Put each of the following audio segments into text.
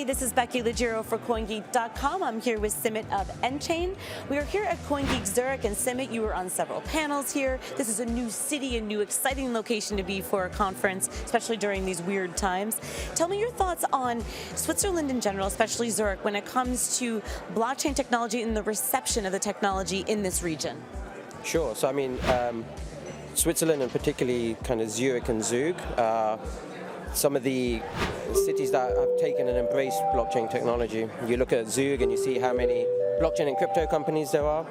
Hey, this is Becky Liggero for CoinGeek.com. I'm here with Simit of nChain. We are here at CoinGeek Zurich, and Simit, you were on several panels here. This is a new city, a new exciting location to be for a conference, especially during these weird times. Tell me your thoughts on Switzerland in general, especially Zurich, when it comes to blockchain technology and the reception of the technology in this region. Sure. So, I mean, Switzerland and particularly kind of Zurich and Zug, some of the cities that have taken and embraced blockchain technology. You look at Zug and you see how many blockchain and crypto companies there are.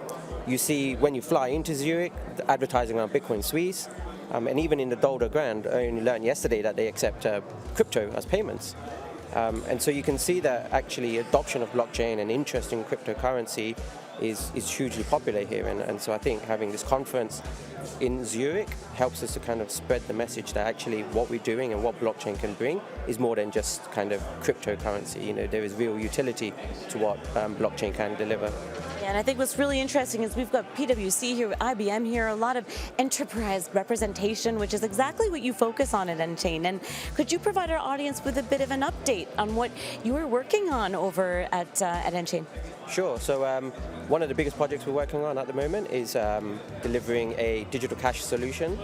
You see when you fly into Zurich, the advertising around Bitcoin Suisse, and even in the Dolder Grand, I only learned yesterday that they accept crypto as payments. And so you can see that actually adoption of blockchain and interest in cryptocurrency is hugely popular here, and so I think having this conference in Zurich helps us to kind of spread the message that actually what we're doing and what blockchain can bring is more than just kind of cryptocurrency. You know, there is real utility to what blockchain can deliver. Yeah, and I think what's really interesting is we've got PwC here, IBM here, a lot of enterprise representation, which is exactly what you focus on at nChain. And could you provide our audience with a bit of an update on what you are working on over at nChain? Sure. So one of the biggest projects we're working on at the moment is delivering a digital cash solution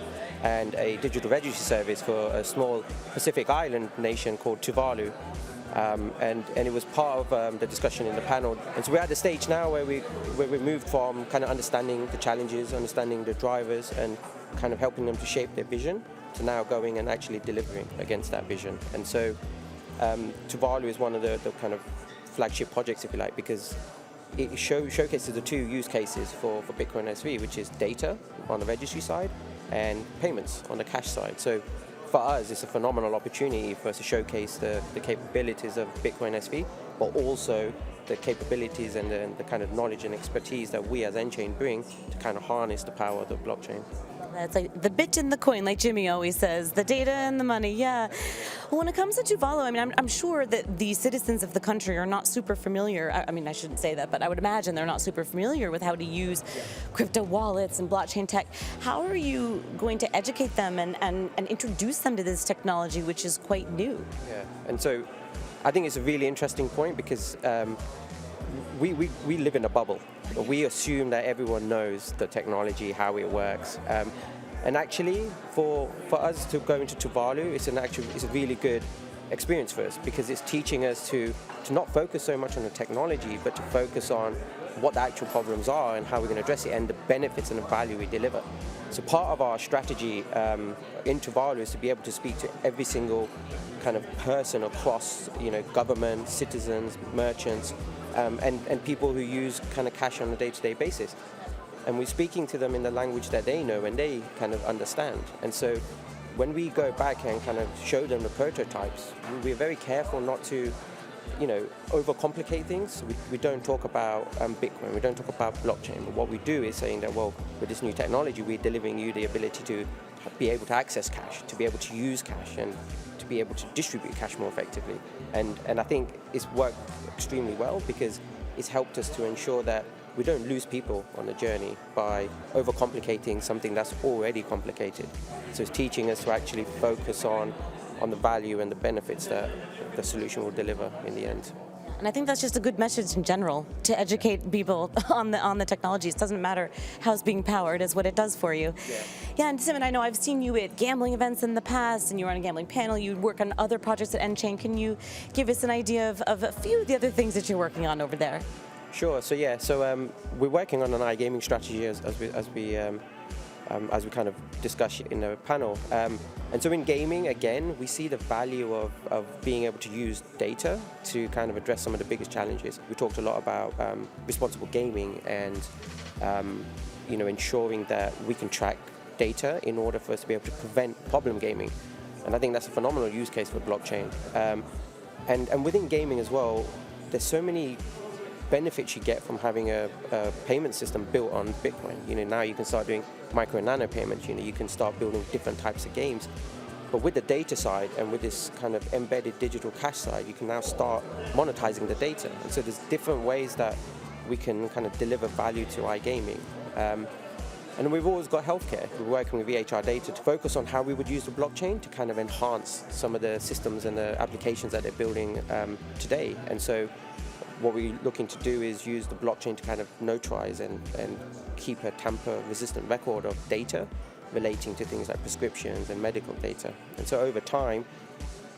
and a digital registry service for a small Pacific island nation called Tuvalu. And it was part of the discussion in the panel. And so we're at the stage now where we moved from kind of understanding the challenges, understanding the drivers, and kind of helping them to shape their vision, to now going and actually delivering against that vision. And so Tuvalu is one of the kind of flagship projects, if you like, because it showcases the two use cases for Bitcoin SV, which is data on the registry side and payments on the cash side. So for us, it's a phenomenal opportunity for us to showcase the capabilities of Bitcoin SV, but also the capabilities and the kind of knowledge and expertise that we as nChain bring to kind of harness the power of the blockchain. That's like the bit and the coin, like Jimmy always says, the data and the money, yeah. Well, when it comes to Tuvalu, I mean, I'm sure that the citizens of the country are not super familiar. I mean, I shouldn't say that, but I would imagine they're not super familiar with how to use crypto wallets and blockchain tech. How are you going to educate them and introduce them to this technology, which is quite new? Yeah, and so I think it's a really interesting point because we live in a bubble. We assume that everyone knows the technology, how it works. And actually, for us to go into Tuvalu, it's a really good experience for us because it's teaching us to not focus so much on the technology, but to focus on what the actual problems are and how we're going to address it and the benefits and the value we deliver. So part of our strategy in Tuvalu is to be able to speak to every single kind of person across, government, citizens, merchants, and people who use kind of cash on a day-to-day basis. And we're speaking to them in the language that they know and they kind of understand. And so when we go back and kind of show them the prototypes, we're very careful not to, overcomplicate things. We don't talk about Bitcoin, we don't talk about blockchain. But what we do is saying that, well, with this new technology, we're delivering you the ability to be able to access cash, to be able to use cash, and to be able to distribute cash more effectively. And I think it's worked extremely well because it's helped us to ensure that we don't lose people on the journey by overcomplicating something that's already complicated. So it's teaching us to actually focus on the value and the benefits that the solution will deliver in the end. And I think that's just a good message in general, to educate people on the technologies. It doesn't matter how it's being powered, it's what it does for you. Yeah, and Simit, I know I've seen you at gambling events in the past, and you were on a gambling panel, you work on other projects at nChain. Can you give us an idea of a few of the other things that you're working on over there? Sure. So we're working on an iGaming strategy as we kind of discussed in the panel. And so in gaming, again, we see the value of being able to use data to kind of address some of the biggest challenges. We talked a lot about responsible gaming and ensuring that we can track data in order for us to be able to prevent problem gaming. And I think that's a phenomenal use case for blockchain. And within gaming as well, there's so many benefits you get from having a payment system built on Bitcoin. Now you can start doing micro and nano payments. You can start building different types of games. But with the data side and with this kind of embedded digital cash side, you can now start monetizing the data. And so there's different ways that we can kind of deliver value to iGaming. And we've always got healthcare. We're working with EHR data to focus on how we would use the blockchain to kind of enhance some of the systems and the applications that they're building today. And so what we're looking to do is use the blockchain to kind of notarize and keep a tamper-resistant record of data relating to things like prescriptions and medical data. And so over time,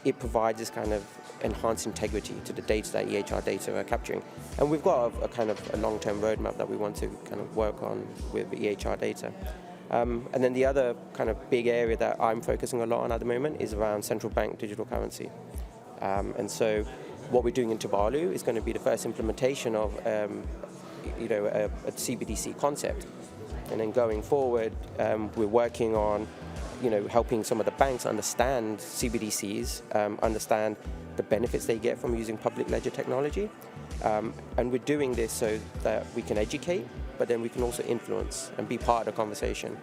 it provides this kind of enhanced integrity to the data that EHR data are capturing. And we've got a kind of a long-term roadmap that we want to kind of work on with EHR data. And then the other kind of big area that I'm focusing a lot on at the moment is around central bank digital currency. And so what we're doing in Tuvalu is going to be the first implementation of a CBDC concept. And then going forward, we're working on helping some of the banks understand CBDCs, understand the benefits they get from using public ledger technology. And we're doing this so that we can educate, but then we can also influence and be part of the conversation.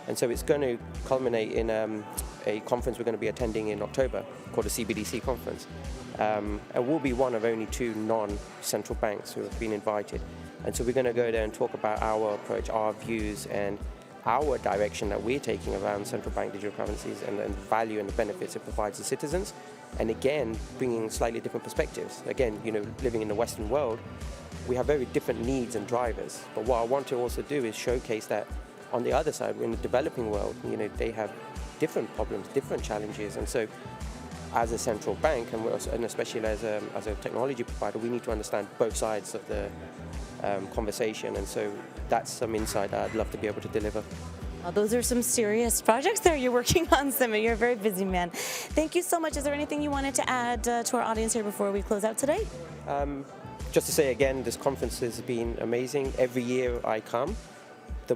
And so it's going to culminate in a conference we're going to be attending in October called the CBDC conference. And we'll be one of only 2 non-central banks who have been invited. And so we're going to go there and talk about our approach, our views, and our direction that we're taking around central bank digital currencies and the value and the benefits it provides to citizens. And again, bringing slightly different perspectives. Again, living in the Western world, we have very different needs and drivers. But what I want to also do is showcase that on the other side, in the developing world, they have different problems, different challenges. And so as a central bank, and especially as a technology provider, we need to understand both sides of the conversation. And so that's some insight that I'd love to be able to deliver. Well, those are some serious projects there you're working on, Simit. You're a very busy man. Thank you so much. Is there anything you wanted to add to our audience here before we close out today? Just to say again, this conference has been amazing. Every year I come, the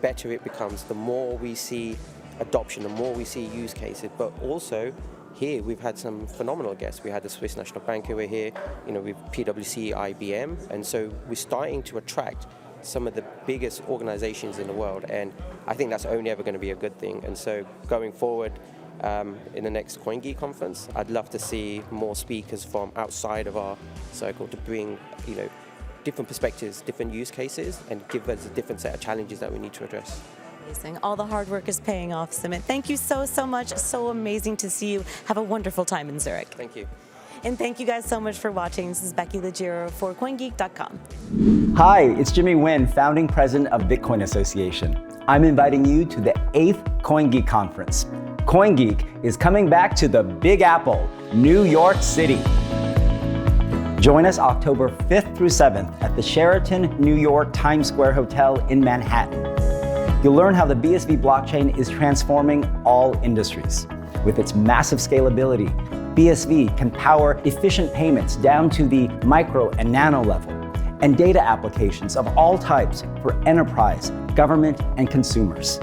better it becomes, the more we see adoption, the more we see use cases. But also here we've had some phenomenal guests. We had the Swiss National Bank who were here, with PwC, IBM, and so we're starting to attract some of the biggest organizations in the world, and I think that's only ever going to be a good thing. And so going forward, in the next CoinGeek conference, I'd love to see more speakers from outside of our circle to bring, different perspectives, different use cases, and give us a different set of challenges that we need to address. Amazing. All the hard work is paying off, Simit. Thank you so much. So amazing to see you. Have a wonderful time in Zurich. Thank you. And thank you guys so much for watching. This is Becky Liggero for CoinGeek.com. Hi, it's Jimmy Nguyen, founding president of Bitcoin Association. I'm inviting you to the 8th CoinGeek conference. CoinGeek is coming back to the Big Apple, New York City. Join us October 5th through 7th at the Sheraton New York Times Square Hotel in Manhattan. You'll learn how the BSV blockchain is transforming all industries. With its massive scalability, BSV can power efficient payments down to the micro and nano level, and data applications of all types for enterprise, government, and consumers.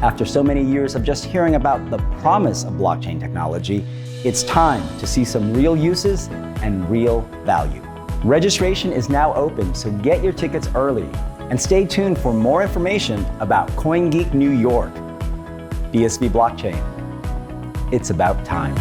After so many years of just hearing about the promise of blockchain technology, it's time to see some real uses and real value. Registration is now open, so get your tickets early and stay tuned for more information about CoinGeek New York. BSV Blockchain. It's about time.